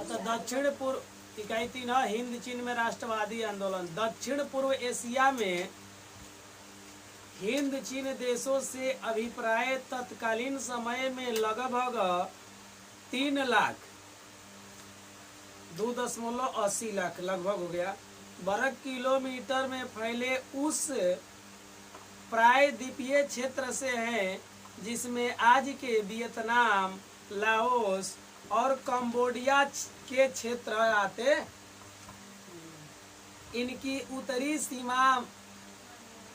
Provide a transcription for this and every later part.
तो दक्षिण पूर्व इकाई 3 है हिंद चीन में राष्ट्रवादी आंदोलन। दक्षिण पूर्व एशिया में हिंद चीन देशों से अभिप्राय तत्कालीन समय में लगभग 3,00,000 2.80 लाख लगभग हो गया वर्ग किलोमीटर में फैले उस प्रायद्वीपीय क्षेत्र से है जिसमें आज के वियतनाम, लाओस और कंबोडिया के क्षेत्र आते। इनकी उत्तरी सीमा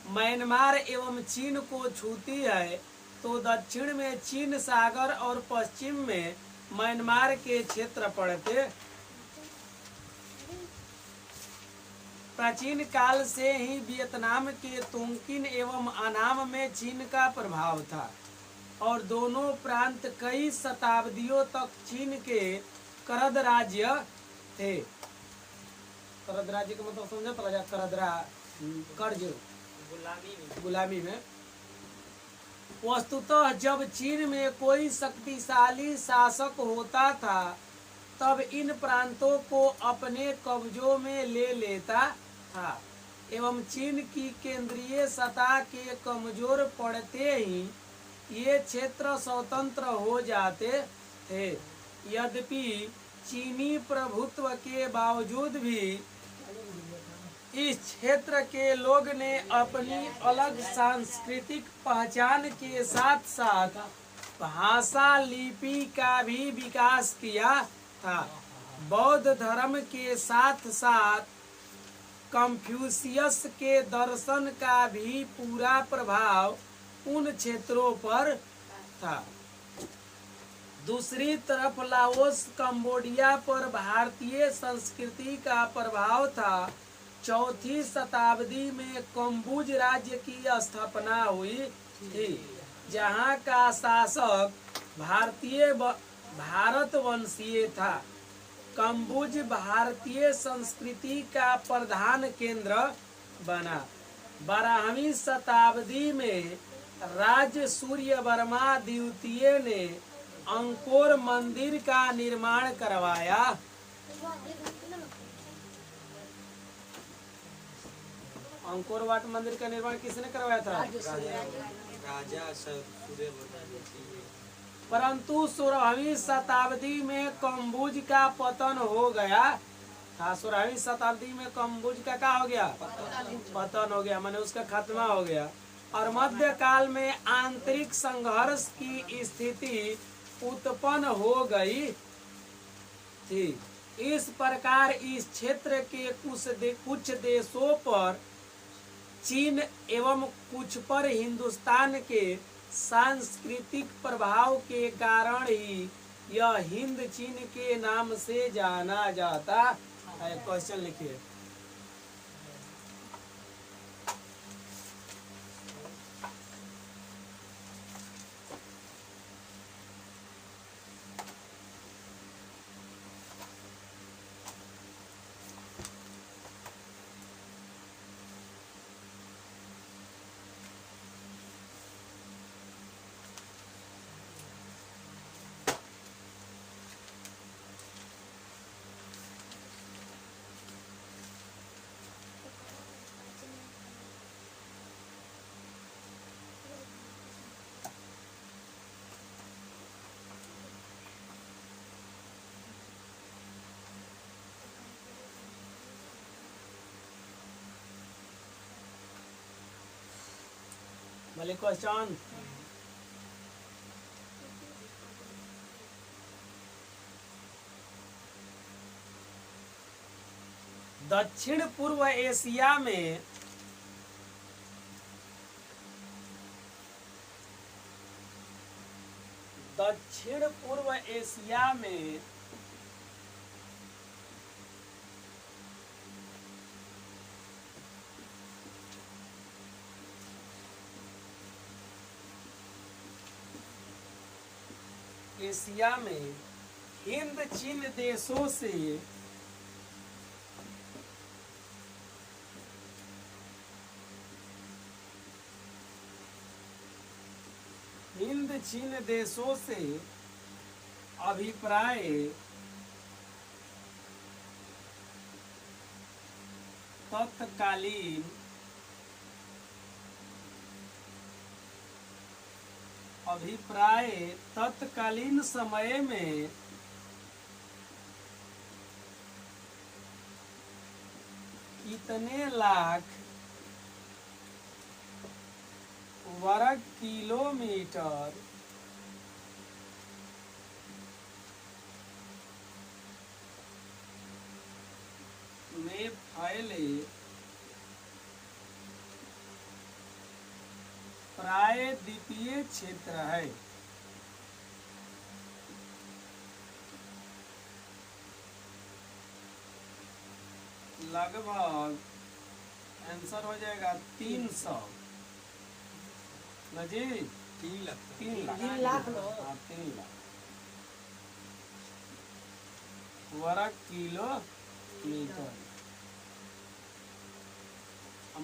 म्यांमार एवं चीन को छूती है तो दक्षिण में चीन सागर और पश्चिम में म्यांमार के क्षेत्र पड़ते। प्राचीन काल से ही वियतनाम के तोंकिन एवं अनाम में चीन का प्रभाव था और दोनों प्रांत कई शताब्दियों तक चीन के करद राज्य थे। करद राज्य का मतलब समझा पड़ा करदरा कर्ज गुलामी में। वस्तुतः जब चीन में कोई शक्तिशाली शासक होता था तब इन प्रांतों को अपने कब्जों में ले लेता था एवं चीन की केंद्रीय सत्ता के कमजोर पड़ते ही ये क्षेत्र स्वतंत्र हो जाते थे। यद्यपि चीनी प्रभुत्व के बावजूद भी इस क्षेत्र के लोग ने अपनी अलग सांस्कृतिक पहचान के साथ साथ भाषा लिपि का भी विकास किया था। बौद्ध धर्म के साथ साथ कन्फ्यूशियस के दर्शन का भी पूरा प्रभाव उन क्षेत्रों पर था। दूसरी तरफ लाओस, कंबोडिया पर भारतीय संस्कृति का प्रभाव था। चौथी शताब्दी में कंबुज राज्य की स्थापना हुई थी जहां का शासक भारतवंशीय था। कंबुज भारतीय संस्कृति का प्रधान केंद्र बना। 12वीं शताब्दी में राज सूर्यवर्मा द्वितीय ने अंकोर मंदिर का निर्माण करवाया। अंकोर वाट मंदिर का निर्माण किसने करवाया था? राजा सूर्यवर्मा। परंतु 16वीं शताब्दी में कंबुज का पतन हो गया था। 16वीं शताब्दी में कंबुज का क्या हो गया? पतन हो गया, माने उसका खात्मा हो गया। और मध्यकाल में आंतरिक संघर्ष की स्थिति उत्पन्न हो गई थी। इस प्रकार इस क्षेत्र के कुछ देशों पर चीन एवं कुछ पर हिंदुस्तान के सांस्कृतिक प्रभाव के कारण ही यह हिंद चीन के नाम से जाना जाता है। क्वेश्चन लिखिए। भले क्वेश्चन। दक्षिण पूर्व एशिया में हिंद चीन देशों से हिंद चीन देशों से अभिप्राय तत्कालीन अभिप्राय तत्कालीन समय में कितने लाख वर्ग किलोमीटर में फैले प्रायद्वीपीय क्षेत्र है। लगभग आंसर हो जाएगा 300 ना जी, 3 लाख 3 लाख 3 लाख ना। हाँ 3 लाख वर्ग किलोमीटर।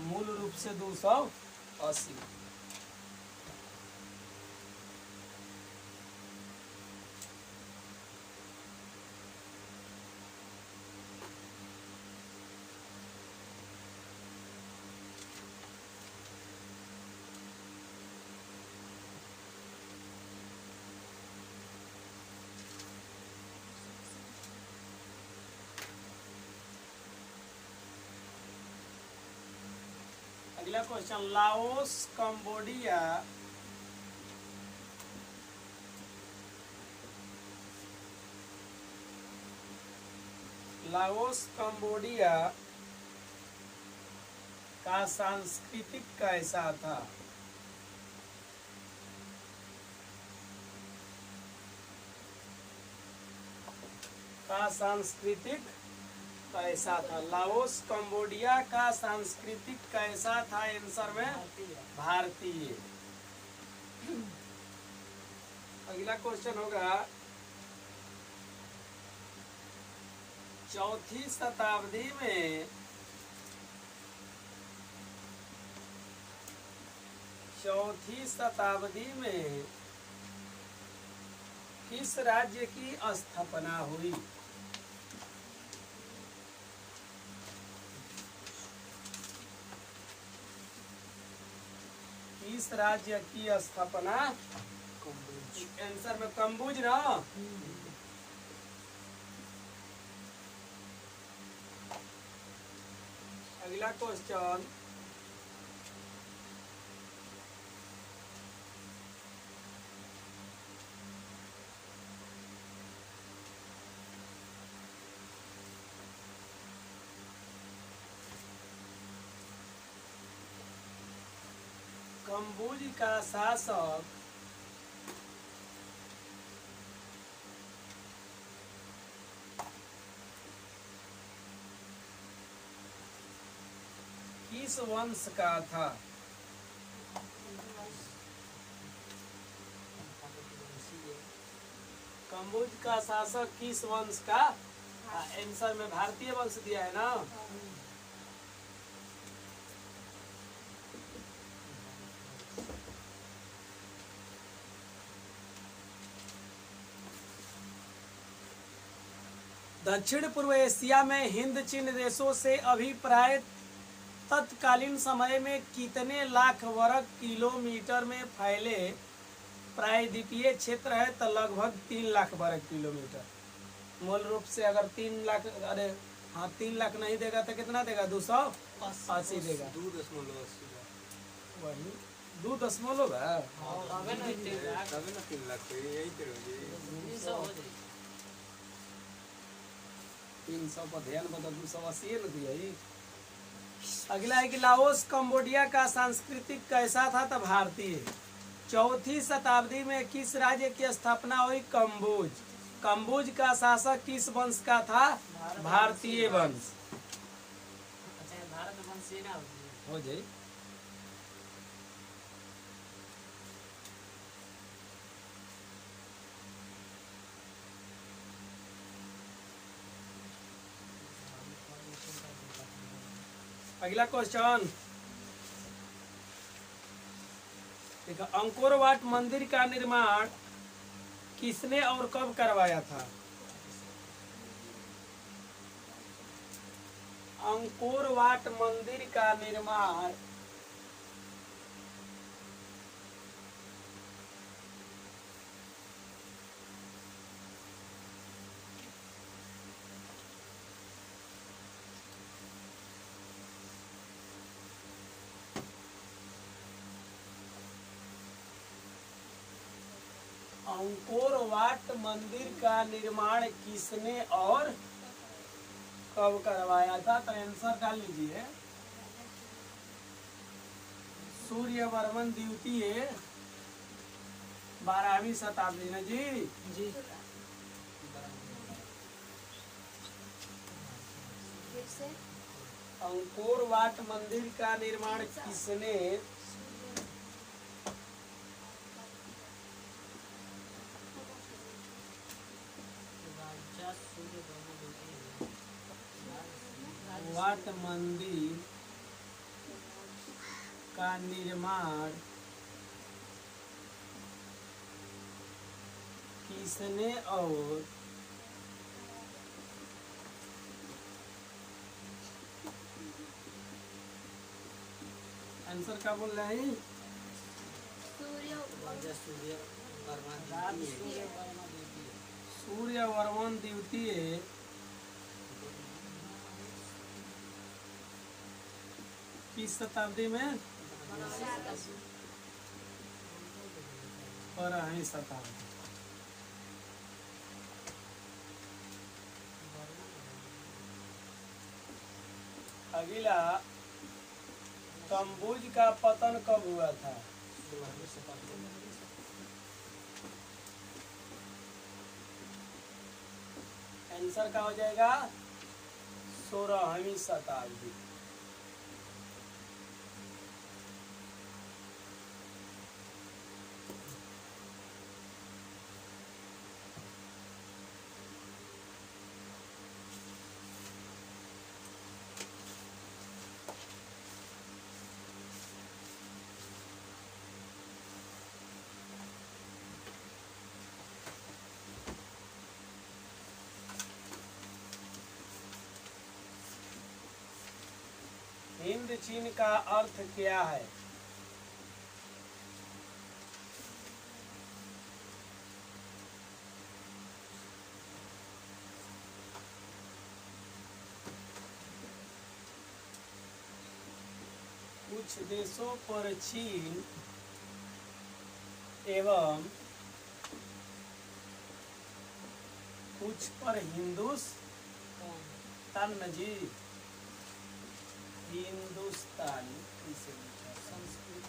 मूल रूप से 280। अगला क्वेश्चन, लाओस कंबोडिया का सांस्कृतिक कैसा था? लाओस कंबोडिया का सांस्कृतिक कैसा था? आंसर में भारतीय। अगला क्वेश्चन होगा, चौथी शताब्दी में किस राज्य की स्थापना हुई? किस राज्य की स्थापना? आंसर में कंबुज ना। अगला क्वेश्चन, कंबुज का शासक किस वंश का था? कंबुज का शासक किस वंश का? आंसर में भारतीय वंश दिया है ना। दक्षिण पूर्व एशिया में हिंद चीन देशों से अभिप्राय तत्कालीन समय में कितने लाख वर्ग किलोमीटर में फैले प्रायद्वीपीय क्षेत्र है? तो लगभग 3 लाख वर्ग किलोमीटर। मूल रूप से अगर 3 लाख, अरे हाँ 3 लाख नहीं देगा तो कितना देगा? 280 देगा। 2.80 वही 2 है। तबे ना 3 लाख यही तो हो जाए। 300 पर ध्यान बता, 280 न दिया। अगला है कि लाओस कंबोडिया का सांस्कृतिक कैसा था? तो भारतीय। चौथी शताब्दी में किस राज्य की स्थापना हुई? कंबुज। कंबुज का शासक किस वंश का था? भारतीय वंश। भारत वंश ना हो जाए। अगला क्वेश्चन, देखो, अंकोर वाट मंदिर का निर्माण किसने और कब करवाया था? अंकोर वाट मंदिर का निर्माण अंकोर वाट मंदिर का निर्माण किसने और कब करवाया था? तो आंसर डाल लीजिए। सूर्यवर्मन द्वितीय 12वीं शताब्दी में जी। जी फिर से अंकोर वाट मंदिर का निर्माण किसने राजा सूर्यवर्मन द्वितीय वाट मंदिर का निर्माण किसने और आंसर क्या बोल रहे हैं? राजा सूर्यवर्मन द्वितीय सूर्यवर्मन द्वितीय किस शताब्दी में? 12वीं शताब्दी। अगला, कम्बुज का पतन कब हुआ था? 16वीं शताब्दी में आंसर क्या हो जाएगा? 16वीं शताब्दी। हिंद चीन का अर्थ क्या है? कुछ देशों पर चीन एवं कुछ पर हिंदुस्तान जी। हिंदुस्तान इसे लिखा संस्कृत।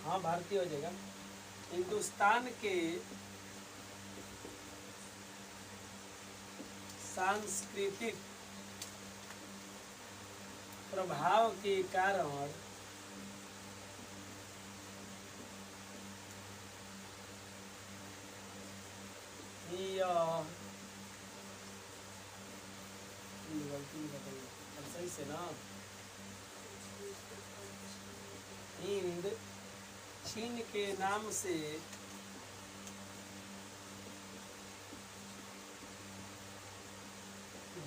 हाँ भारतीय हो जाएगा। हिंदुस्तान के सांस्कृतिक प्रभाव के कारण यह गलती नहीं बताइए, अब सही से ना। हिंद चीन के नाम से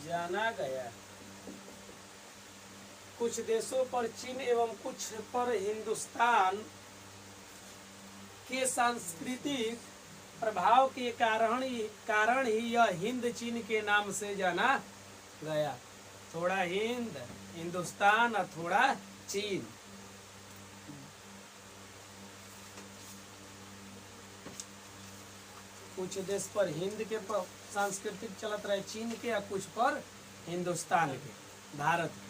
जाना गया। कुछ देशों पर चीन एवं कुछ पर हिंदुस्तान के सांस्कृतिक प्रभाव के कारण ही यह हिंद चीन के नाम से जाना गया। थोड़ा हिंद, हिंदुस्तान और थोड़ा चीन। कुछ देश पर हिंद के सांस्कृतिक चलत रहे, चीन के, या कुछ पर हिंदुस्तान के, भारत के।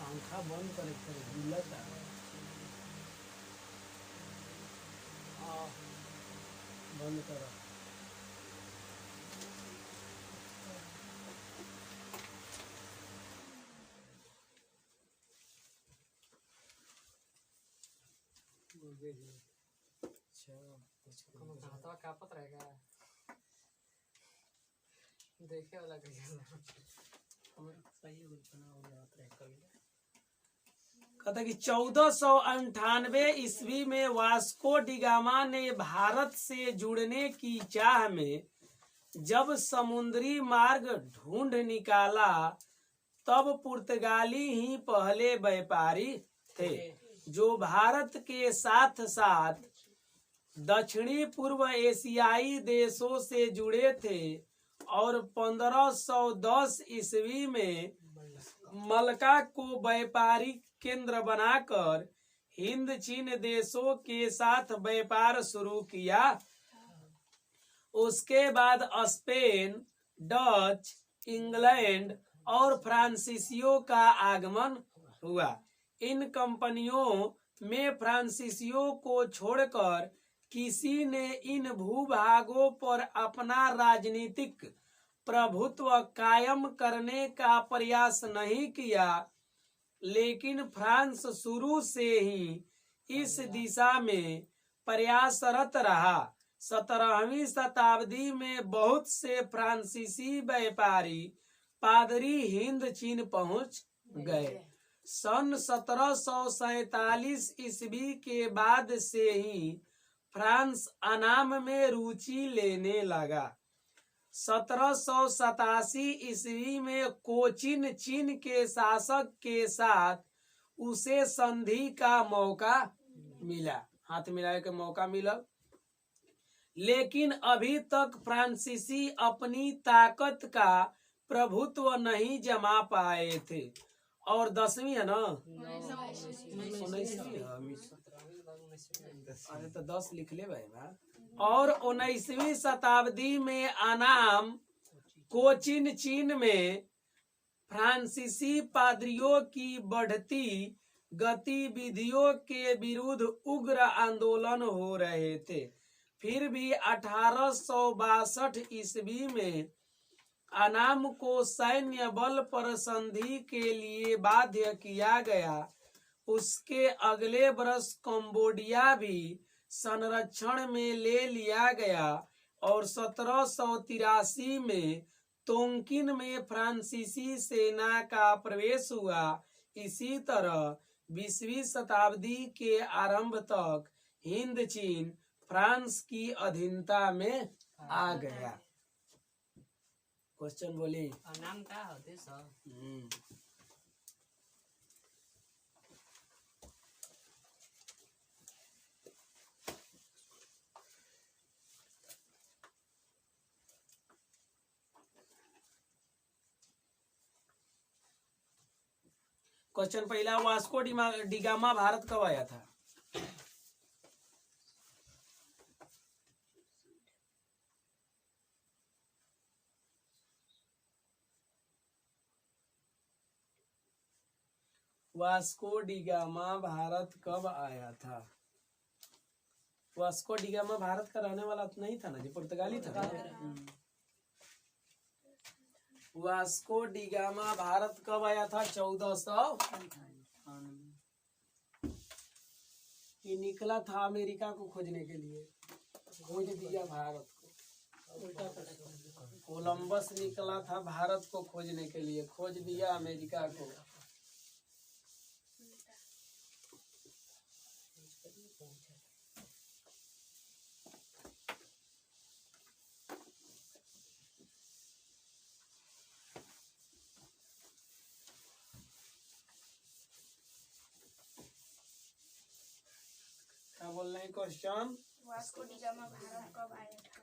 पंखा बंद करे गुलत बंद करो। कोनो हाथवा कापत रहेगा देखे वाला कैसे सही उल्पना हो जाता है कभी कहता कि 1498 ईस्वी में वास्को डिगामा ने भारत से जुड़ने की चाह में जब समुद्री मार्ग ढूंढ निकाला तब पुर्तगाली ही पहले व्यापारी थे जो भारत के साथ साथ दक्षिणी पूर्व एशियाई देशों से जुड़े थे और 1510 ईस्वी में मलका को व्यापारिक केंद्र बनाकर हिंद चीन देशों के साथ व्यापार शुरू किया। उसके बाद स्पेन, डच, इंग्लैंड और फ्रांसीसियों का आगमन हुआ। इन कंपनियों में फ्रांसीसियों को छोड़कर किसी ने इन भूभागों पर अपना राजनीतिक प्रभुत्व कायम करने का प्रयास नहीं किया, लेकिन फ्रांस शुरू से ही इस दिशा में प्रयासरत रहा। 17वीं शताब्दी में बहुत से फ्रांसीसी व्यापारी पादरी हिंद चीन पहुंच गए। सन 1747 ईस्वी के बाद से ही फ्रांस अनाम में रुचि लेने लगा। 1787 ईस्वी में कोचिन चीन के शासक के साथ उसे संधि का मौका मिला, हाथ मिलाने का मौका मिला, लेकिन अभी तक फ्रांसीसी अपनी ताकत का प्रभुत्व नहीं जमा पाए थे। और 10वीं है ना, 19वीं, अरे तो 10 लिख ले भाई ना। और 19वीं शताब्दी में अनाम कोचिन चीन में फ्रांसीसी पादरियों की बढ़ती गतिविधियों के विरुद्ध उग्र आंदोलन हो रहे थे। फिर भी 1862 ईस्वी में अनाम को सैन्य बल पर संधि के लिए बाध्य किया गया। उसके अगले वर्ष कंबोडिया भी संरक्षण में ले लिया गया और 1783 में तोंकिन में फ्रांसीसी सेना का प्रवेश हुआ। इसी तरह 20वीं शताब्दी के आरंभ तक हिंद चीन फ्रांस की अधीनता में आ गया। क्वेश्चन बोली नाम का होते सर क्वेश्चन पहला, वास्को डिगामा भारत कब आया था? वास्को डिगामा भारत कब आया था? वास्को डिगामा भारत का रहने वाला तो नहीं था ना, जो पुर्तगाली था। वास्को डिगामा भारत कब आया था? 1498। ये निकला था अमेरिका को खोजने के लिए, खोज दिया भारत को। कोलंबस निकला था भारत को खोजने के लिए, खोज दिया अमेरिका को। क्या बोल रहे हैं क्वेश्चन? वास्को डिगामा भारत कब आया था?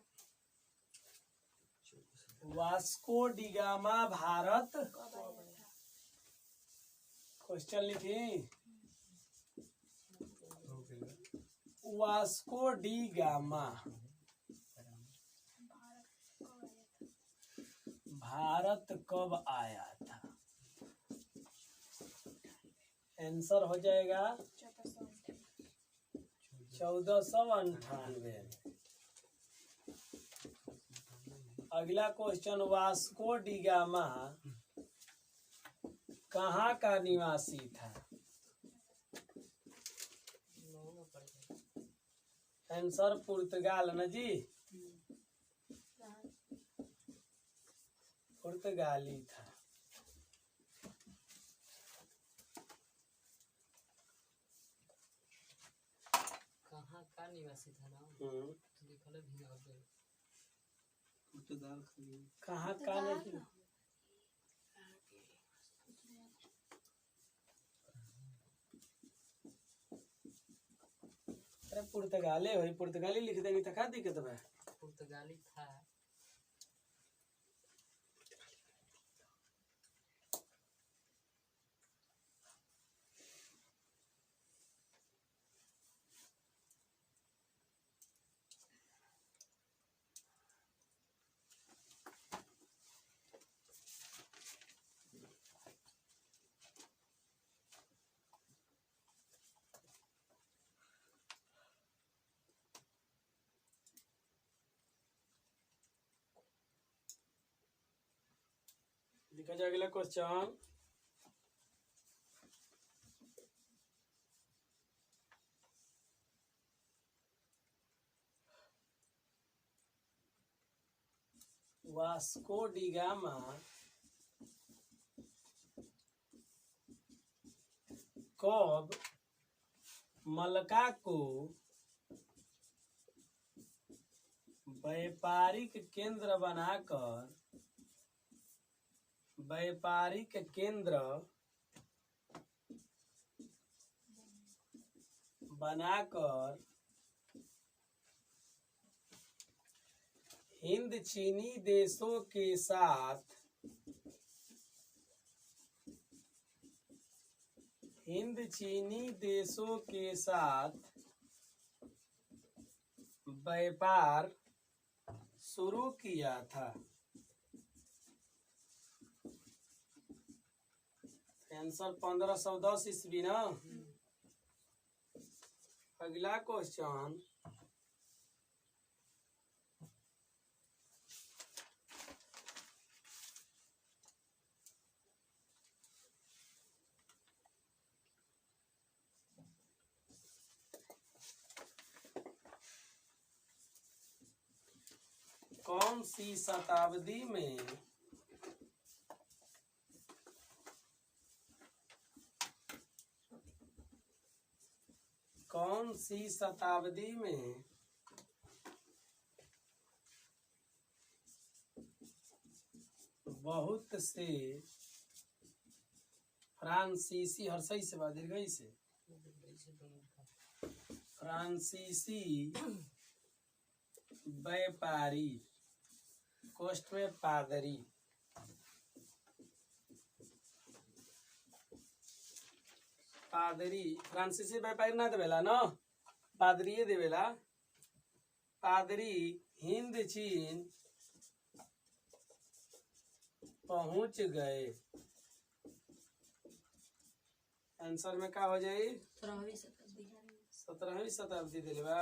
वास्को डिगामा भारत कब आया था? क्वेश्चन लिखी। वास्को डिगामा भारत कब आया था? आंसर हो जाएगा 1498। अगला क्वेश्चन, वास्को डिगामा कहाँ का निवासी था? आंसर पुर्तगाल न जी, पुर्तगाली था। कहाँ का निवासी था ना, हम्म, तो लिखल है भी और कोई। पुर्तगाल खाली कहाँ का नहीं, अरे पुर्तगाले भाई, पुर्तगाली लिख देंगे तो का दिक्कत बा। पुर्तगाली था। लिखा जाए अगला क्वेश्चन। वास्को डी गामा कब मलका को व्यापारिक केंद्र बनाकर हिंद चीनी देशों के साथ व्यापार शुरू किया था। आंसर 1510 ईस्वी ना। अगला क्वेश्चन, कौन सी शताब्दी में बहुत से फ्रांसीसी, हर सही से बात दीर्घई से, फ्रांसीसी व्यापारी कोष्ट में पादरी फ्रांसीसी व्यापारी ना देवेला न, पादरी देवेला। पादरी हिंद चीन पहुंच गए। आंसर में का हो जाए? 17वीं शताब्दी दिले बा।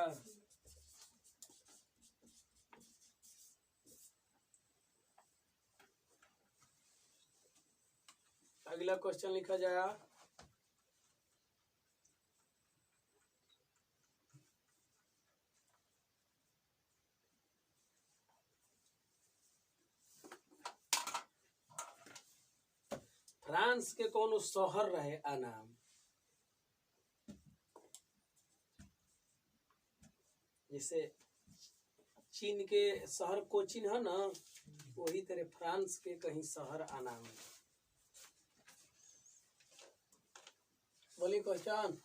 अगला क्वेश्चन लिखा जाए, फ्रांस के कौन शहर रहे आनाम? जैसे चीन के शहर कोचिन है ना, वही तरह फ्रांस के कहीं शहर आनाम है। बोली क्वेश्चन,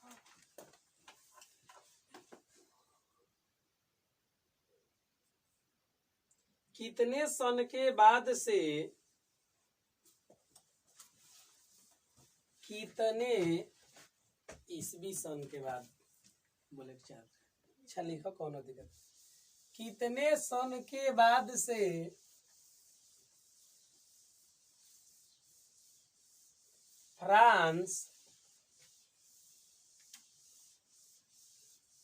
कितने सन के बाद से कितने ईस्वी सन के बाद बोले चार, अच्छा लिखा कौन दिक्कत, कितने सन के बाद से फ्रांस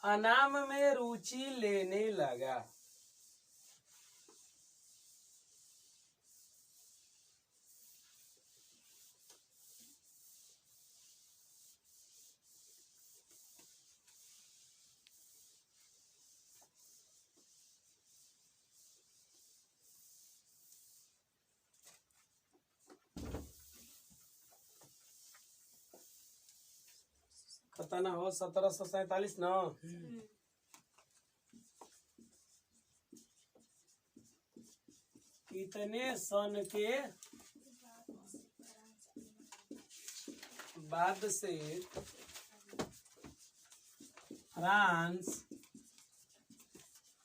अनाम में रुचि लेने लगा? पता ना हो 1747 ना। कितने सन के बाद से फ्रांस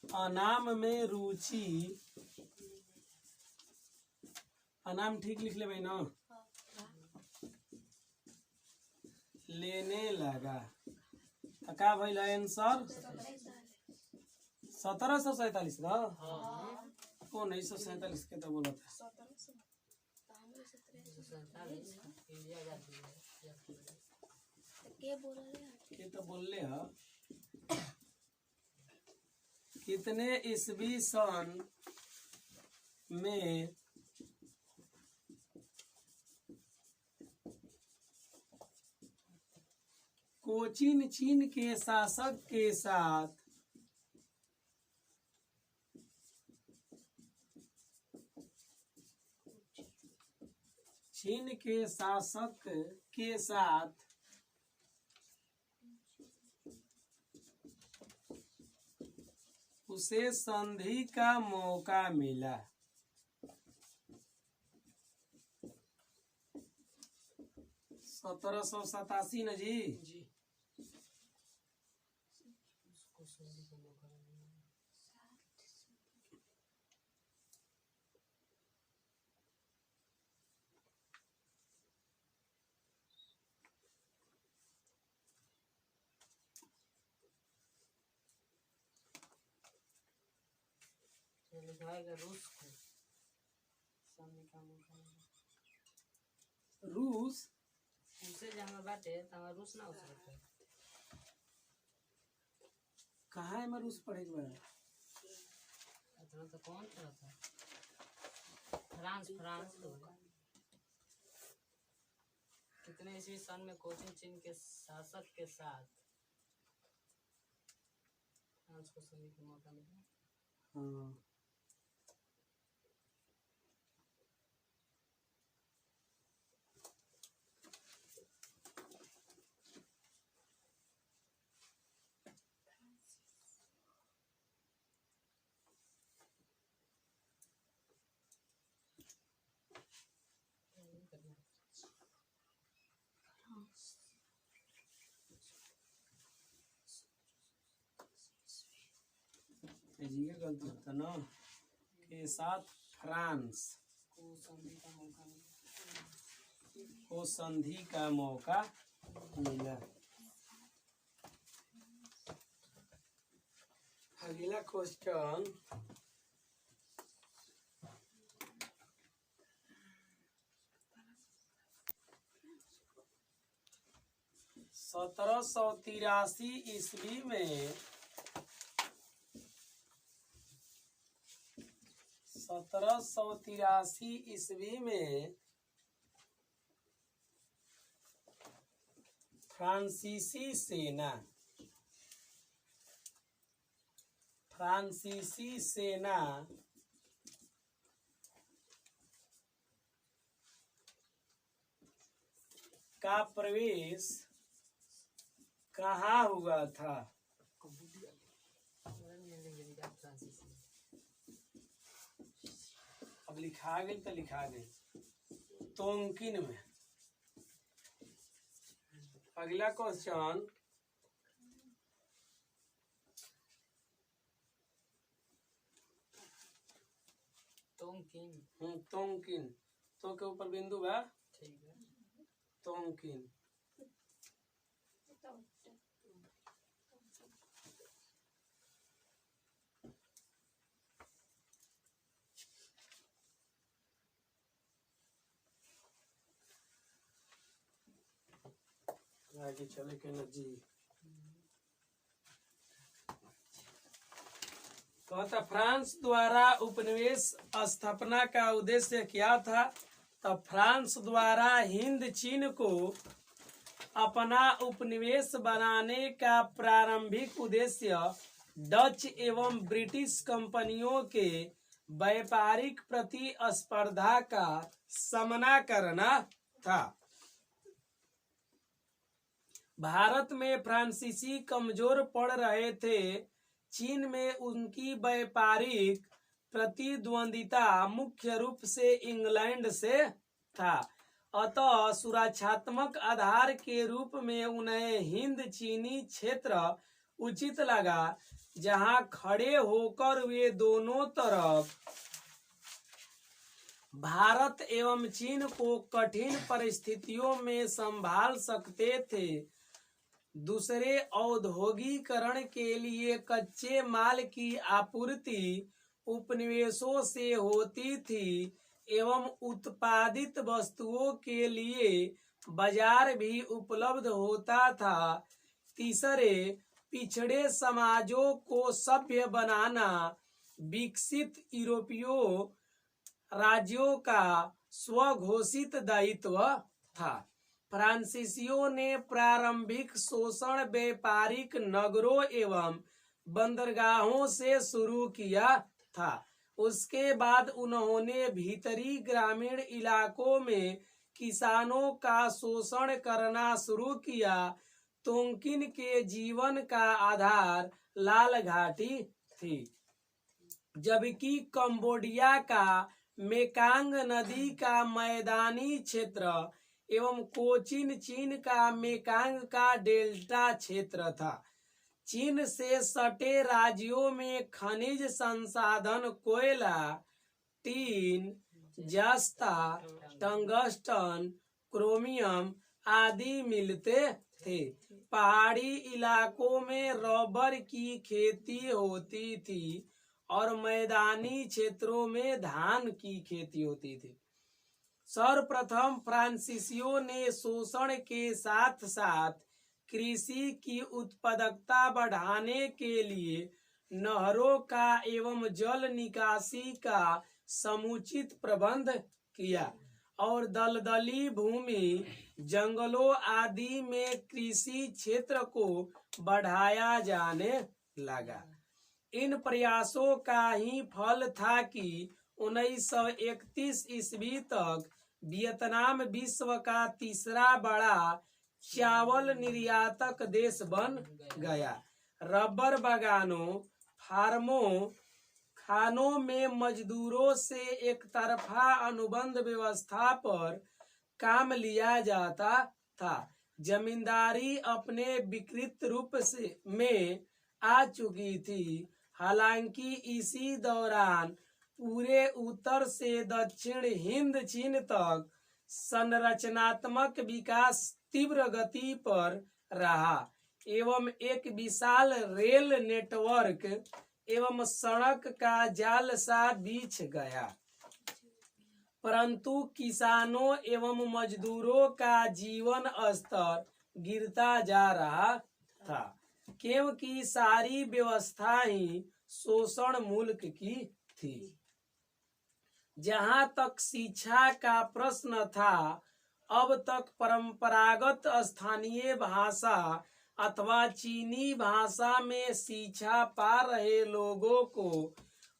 अनाम में रुचि, अनाम ठीक लिख ले भाई ना, लेने लगा। तो का भइल आंसर 1747 ना। कौन 1947 के तो बोला था। 47 इंडिया आजादी है। के बोल रहे हैं? के तो बोलले ह। कितने ईस्वी सन में कोचिन चीन के शासक के साथ उसे संधि का मौका मिला। सत्रह सौ सतासी न जी। जी उसको संधि का मौका मिला। लिखवाएगा रूस को संधि का मौका मिला। रूस उसे जहाँ बाटे तहाँ रूस ना हो सकता। कहाँ है? मैं रूस पढ़े के बारे इतना तो कौन था? फ्रांस फ्रांस तो है। कितने ईस्वी सन में कोचिन चीन के शासक के साथ फ्रांस को संधि का मौका मिला। हाँ। जी का गलती होता ना के साथ फ्रांस को संधि का मौका मिला। को संधि का मौका मिला। अगला क्वेश्चन 1783 ईस्वी में 1783 ईस्वी में फ्रांसीसी सेना का प्रवेश कहाँ हुआ था? अब लिखा गई तो लिखा गई तोंकिन में। अगला क्वेश्चन तोंकिन तो के ऊपर बिंदु बा। ठीक है। तोंकिन आगे चले के न जी। कहता फ्रांस द्वारा उपनिवेश स्थापना का उद्देश्य क्या था? तब फ्रांस द्वारा हिंद चीन को अपना उपनिवेश बनाने का प्रारंभिक उद्देश्य डच एवं ब्रिटिश कंपनियों के व्यापारिक प्रतिस्पर्धा का सामना करना था। भारत में फ्रांसीसी कमजोर पड़ रहे थे। चीन में उनकी व्यापारिक प्रतिद्वंदिता मुख्य रूप से इंग्लैंड से था। अतः सुरक्षात्मक आधार के रूप में उन्हें हिंद चीनी क्षेत्र उचित लगा, जहां खड़े होकर वे दोनों तरफ भारत एवं चीन को कठिन परिस्थितियों में संभाल सकते थे। दूसरे, औद्योगिकरण के लिए कच्चे माल की आपूर्ति उपनिवेशों से होती थी एवं उत्पादित वस्तुओं के लिए बाजार भी उपलब्ध होता था। तीसरे, पिछड़े समाजों को सभ्य बनाना विकसित यूरोपीय राज्यों का स्वघोषित दायित्व था। फ्रांसीसियों ने प्रारंभिक शोषण व्यापारिक नगरों एवं बंदरगाहों से शुरू किया था। उसके बाद उन्होंने भीतरी ग्रामीण इलाकों में किसानों का शोषण करना शुरू किया। तोंकिन के जीवन का आधार लाल घाटी थी, जबकि कंबोडिया का मेकांग नदी का मैदानी क्षेत्र एवं कोचीन चीन का मेकांग का डेल्टा क्षेत्र था। चीन से सटे राज्यों में खनिज संसाधन कोयला, टीन, जस्ता, टंगस्टन, क्रोमियम आदि मिलते थे। पहाड़ी इलाकों में रबर की खेती होती थी और मैदानी क्षेत्रों में धान की खेती होती थी। सर्वप्रथम फ्रांसीसियों ने शोषण के साथ साथ कृषि की उत्पादकता बढ़ाने के लिए नहरों का एवं जल निकासी का समुचित प्रबंध किया और दलदली भूमि, जंगलों आदि में कृषि क्षेत्र को बढ़ाया जाने लगा। इन प्रयासों का ही फल था कि 1931 ईस्वी तक वियतनाम विश्व का तीसरा बड़ा चावल निर्यातक देश बन गया। रबर बागानों, फार्मों, खानों में मजदूरों से एक तरफा अनुबंध व्यवस्था पर काम लिया जाता था। जमींदारी अपने विकृत रूप में आ चुकी थी। हालांकि इसी दौरान पूरे उत्तर से दक्षिण हिंद चीन तक संरचनात्मक विकास तीव्र गति पर रहा एवं एक विशाल रेल नेटवर्क एवं सड़क का जाल सा बिछ गया। परंतु किसानों एवं मजदूरों का जीवन स्तर गिरता जा रहा था, क्योंकि सारी व्यवस्था ही शोषण मूलक की थी। जहाँ तक शिक्षा का प्रश्न था, अब तक परंपरागत स्थानीय भाषा अथवा चीनी भाषा में शिक्षा पा रहे लोगों को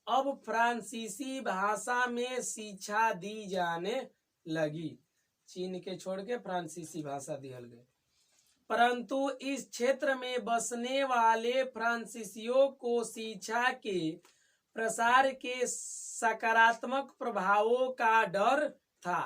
अब फ्रांसीसी भाषा में शिक्षा दी जाने लगी। चीन के छोड़ के फ्रांसीसी भाषा दिहल गए। परंतु इस क्षेत्र में बसने वाले फ्रांसीसियों को शिक्षा के प्रसार के सकारात्मक प्रभावों का डर था।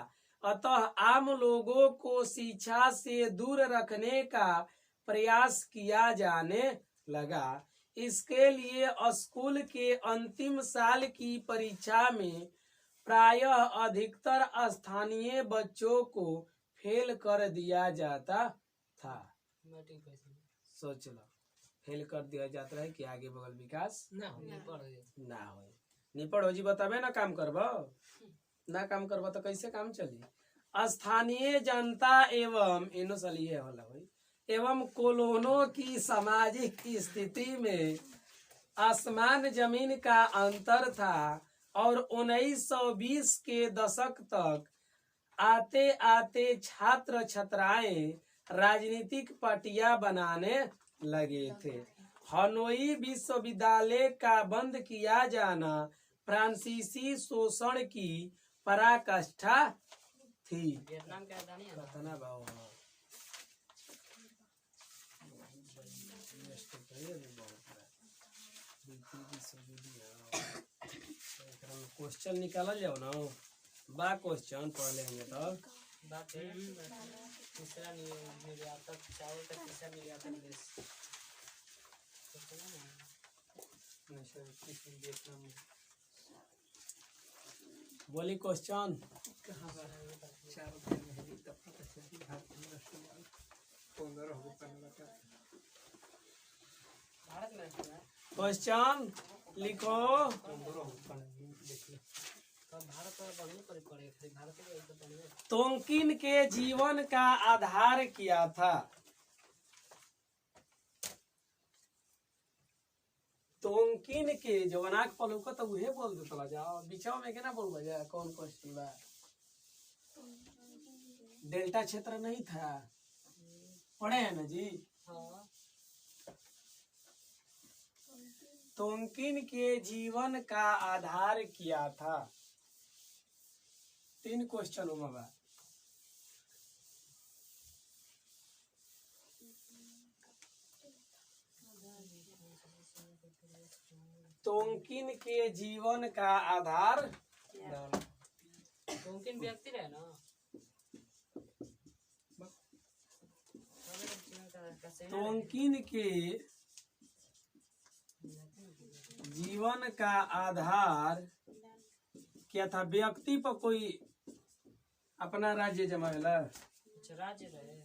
अतः आम लोगों को शिक्षा से दूर रखने का प्रयास किया जाने लगा। इसके लिए स्कूल के अंतिम साल की परीक्षा में प्रायः अधिकतर स्थानीय बच्चों को फेल कर दिया जाता था। सोच लो, फेल कर दिया जाता है कि आगे बगल विकास ना हो। निपड़ हो जी, बताबे ना काम करबो, ना काम करबो तो कैसे काम चली। स्थानीय जनता एवं इनोसलिए होला भाई एवं कोलोनों की सामाजिक स्थिति में आसमान जमीन का अंतर था और 1920 के दशक तक आते आते छात्र छात्राएं राजनीतिक पार्टियां बनाने लगे थे। हनोई विश्वविद्यालय का बंद किया जाना फ्रांसीसी शोषण की पराकाष्ठा थी। नेक्स्ट करिए भी बहुत है बिल्कुल सब एकरा में क्वेश्चन निकालल जाओ ना बा क्वेश्चन पढ़ लेंगे तो बात है तीसरा निर्यातक चावल का तीसरा निर्यातक देश तो सुना ना नहीं सर किसी वियतनाम में बोली क्वेश्चन कहाँ बात 4 रुपये में है तब पता चली भारत में राष्ट्रवाद 15 हो 15 का भारत में है क्वेश्चन लिखो 15 हो 15 देख लो तो भारत और बढ़िया पर पड़े फिर भारत में एक बढ़िया तोंकिन के जीवन का आधार क्या था तोंकिन के जवनाक पलू को तो उहे बोल दे चला जाओ बीचवा में केना बोलबा जा कौन क्वेश्चन बा डेल्टा क्षेत्र नहीं था पढ़े हैं ना जी हाँ तोंकिन के जीवन का आधार क्या था 3 क्वेश्चन हो बाबा तोंकिन के जीवन का आधार मुमकिन व्यक्ति रहे ना तोंकिन के जीवन का आधार क्या था व्यक्ति पर कोई अपना राज्य जमावेला राज्य रहे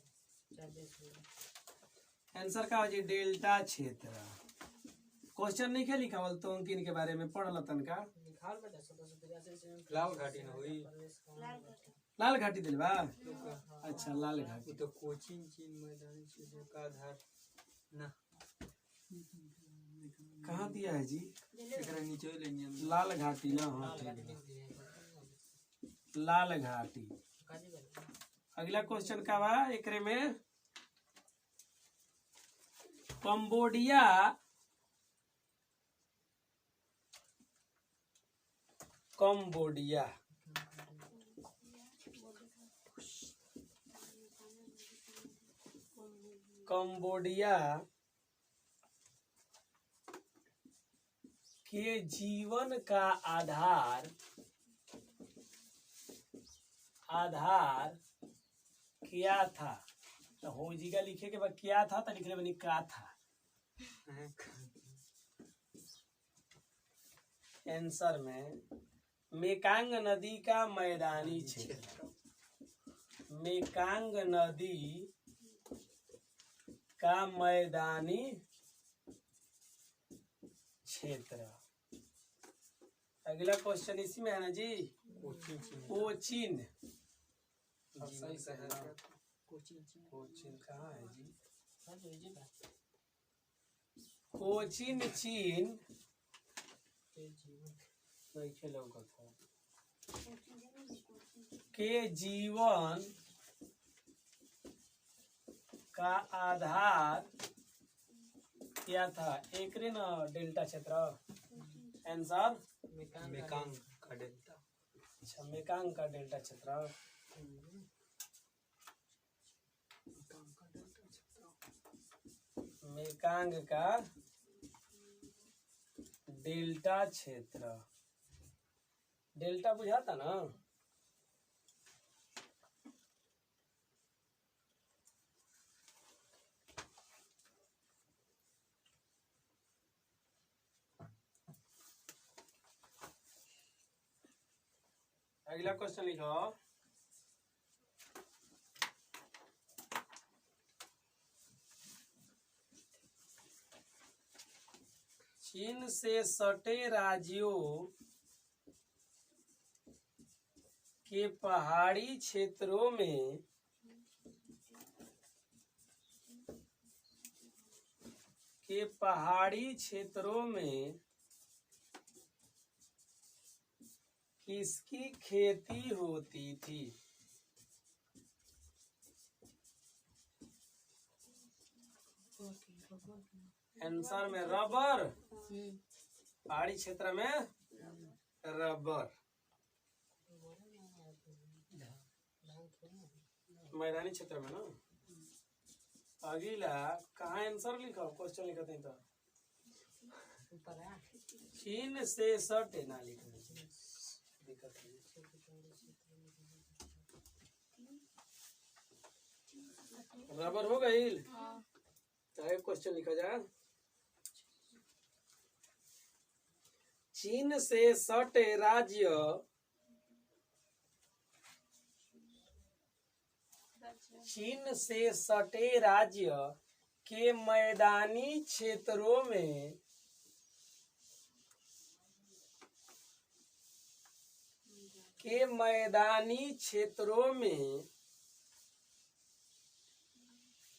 चाहे देश रहे। आंसर का हो जी डेल्टा क्षेत्र क्वेश्चन नहीं लिखा बोल तोंकिन के बारे में पढ़ लतन का लिखाल बेटा 1783 से लाल घाटी न हुई लाल घाटी दिल बा अच्छा लाल घाटी वो तो कोचिंग चीन मैदानी चीजों का आधार ना कहाँ दिया है जी एकरा नीचे लेंगे लाल घाटी ना हाँ ठीक है लाल घाटी अगला क्वेश्चन का बा एकरे में कंबोडिया कंबोडिया कंबोडिया के जीवन का आधार क्या था तो हो जी का लिखे के बाद क्या था तो लिख रहे बनी का था आंसर में मेकांग नदी का मैदानी क्षेत्र मेकांग नदी का मैदानी क्षेत्र अगला क्वेश्चन इसी में है ना जी कोचिंग चीन कोचिन सही सही कोचिन कहाँ है जी हाँ जी जी बात कोचिन चीन के जीवन नहीं खेलो के जीवन का आधार क्या था एक रे ना डेल्टा क्षेत्र आंसर मेकांग का डेल्टा अच्छा मेकांग का डेल्टा क्षेत्र मेकांग का डेल्टा क्षेत्र डेल्टा बुझाता ना अगला क्वेश्चन लिखो चीन से सटे राज्यों के पहाड़ी क्षेत्रों में किसकी खेती होती थी आंसर में रबर पहाड़ी क्षेत्र में रबर मैदानी क्षेत्र में ना अगला कहाँ आंसर लिखा क्वेश्चन लिखा था तो ऊपर है चीन से सटे ना लिखने दिक्कत है। बराबर हो गई चाहे क्वेश्चन लिखा जाए चीन से सटे राज्य चीन से सटे राज्य के मैदानी क्षेत्रों में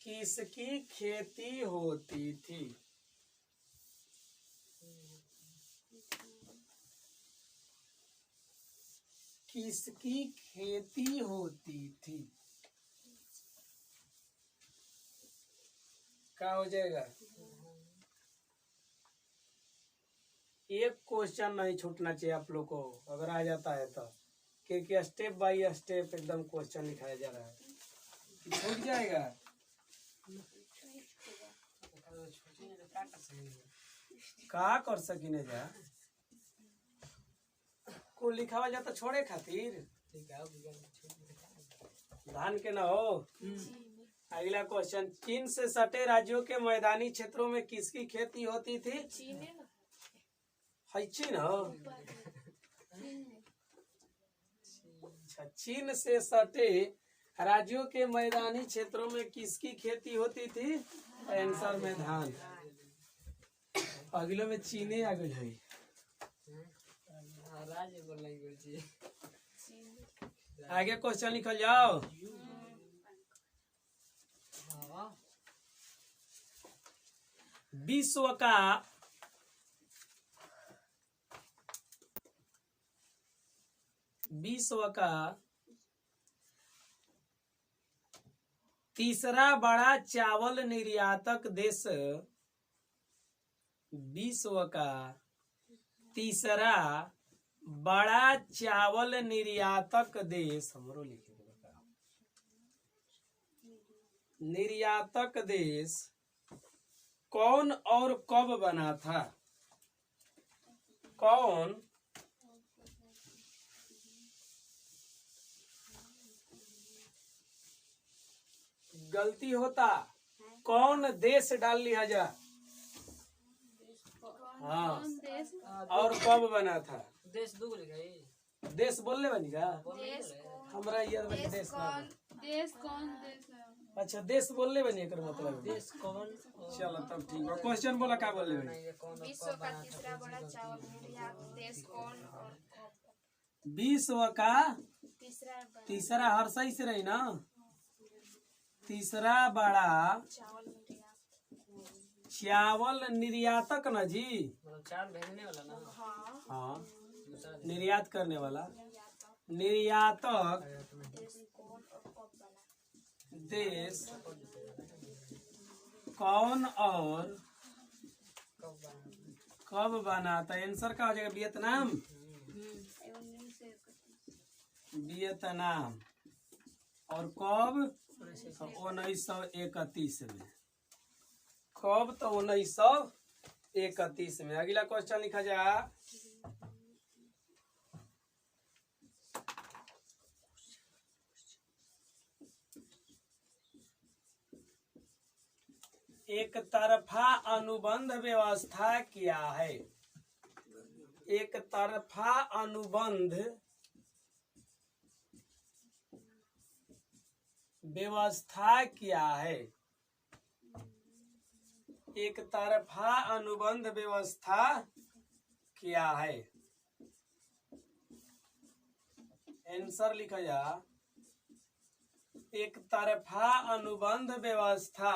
किसकी खेती होती थी? किसकी खेती होती थी? क्या हो जाएगा? एक क्वेश्चन नहीं छूटना चाहिए आप लोग को, अगर आ जाता है तो, क्योंकि स्टेप बाय स्टेप एकदम क्वेश्चन लिखाया जा रहा है। छूट जाएगा का कर सकी न जा को लिखावा जाता छोड़े खातिर धान के ना हो। अगला क्वेश्चन चीन से सटे राज्यों के मैदानी क्षेत्रों में किसकी खेती होती थी? है चीन हो। अच्छा चीन से सटे राज्यों के मैदानी क्षेत्रों में किसकी खेती होती थी? आंसर में धान। अगले में चीने आ गई है। आगे क्वेश्चन लिखल जाओ। विश्व का तीसरा बड़ा चावल निर्यातक देश, विश्व का तीसरा बड़ा चावल निर्यातक देश, हमरो लिखे निर्यातक देश कौन और कब बना था? कौन गलती होता कौन देश डाल लिया जा? हाँ और कब बना था? देश दो लिखा देश बोलने बनेगा हमरा याद बनी देश कौन देश है? अच्छा देश बोलने बनी कर मतलब देश कौन। चलो तब ठीक है। क्वेश्चन बोला क्या बोलने बनी? विश्व का तीसरा बड़ा चावल निर्यातक देश कौन और कब? विश्व का तीसरा तीसरा हर सही से रही ना, तीसरा बड़ा चावल निर्यातक ना जी, मतलब चावल भेजने वाला ना। हाँ निर्यात करने वाला निर्यातक देश कौन और कब बना था? आंसर का हो जाएगा वियतनाम। वियतनाम और कब? 1931 में। कब? तो 1931 में। अगला क्वेश्चन लिखा जाए एक तरफा अनुबंध व्यवस्था क्या है? एक तरफा अनुबंध व्यवस्था क्या है? एक तरफा अनुबंध व्यवस्था क्या है? आंसर लिखा जा एक तरफा अनुबंध व्यवस्था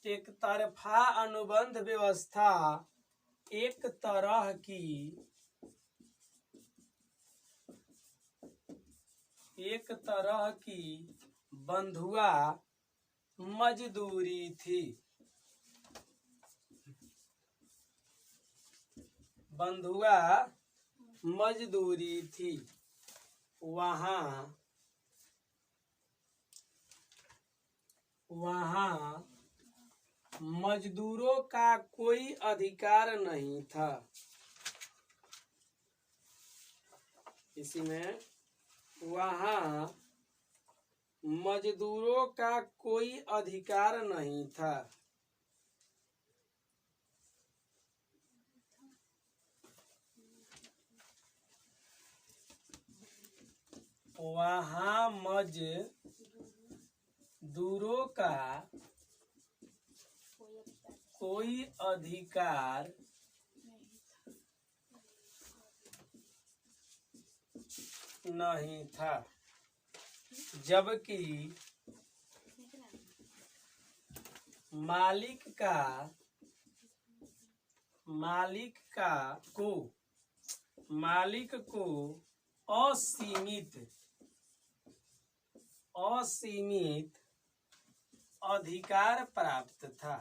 एक तरफा अनुबंध व्यवस्था एक तरह की बंधुआ मजदूरी थी। बंधुआ मजदूरी थी। वहाँ वहाँ मजदूरों का कोई अधिकार नहीं था। इसी में वहाँ मजदूरों का कोई अधिकार नहीं था। वहाँ मजदूरों का कोई अधिकार नहीं था, जबकि मालिक को असीमित अधिकार प्राप्त था।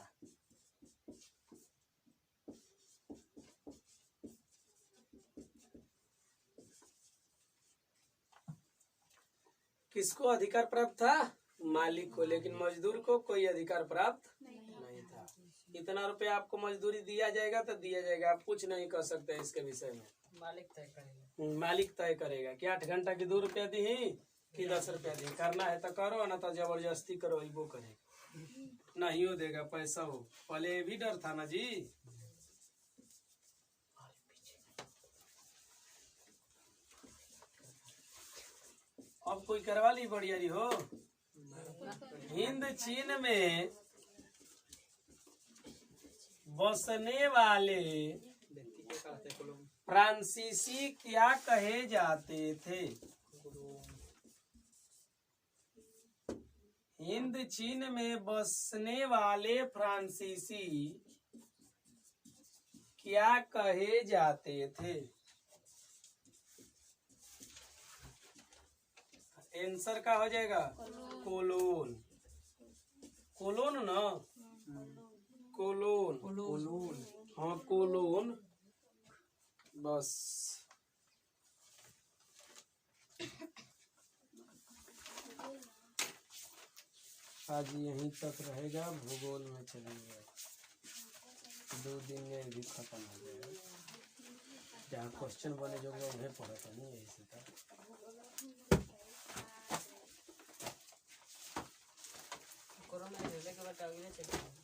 किसको अधिकार प्राप्त था? मालिक को, लेकिन मजदूर को कोई अधिकार प्राप्त नहीं था। इतना रुपया आपको मजदूरी दिया जाएगा तो दिया जाएगा, आप कुछ नहीं कर सकते इसके विषय में। मालिक तय करेगा। मालिक तय करेगा कि 8 घंटा की 2 रुपया दी कि 10 रुपया दी। करना है तो करो, ना तो जबरदस्ती करो, वो करेगा। नहीं हो देगा पैसा हो। पहले ये भी डर था ना जी। अब कोई करवा ली बढ़िया जी हो। हिंद चीन में बसने वाले फ्रांसीसी क्या कहे जाते थे? हिंद चीन में बसने वाले फ्रांसीसी क्या कहे जाते थे? आंसर का हो जाएगा कोलोन। कोलोन ना, कोलोन। हाँ कोलोन। बस आज यहीं तक रहेगा। भूगोल में चलेंगे, 2 दिन में भी खत्म हो जाएगा। जहाँ क्वेश्चन बने जो उन्हें पढ़ा नहीं है इसी का। कोरोना के बाद आगे चलेंगे।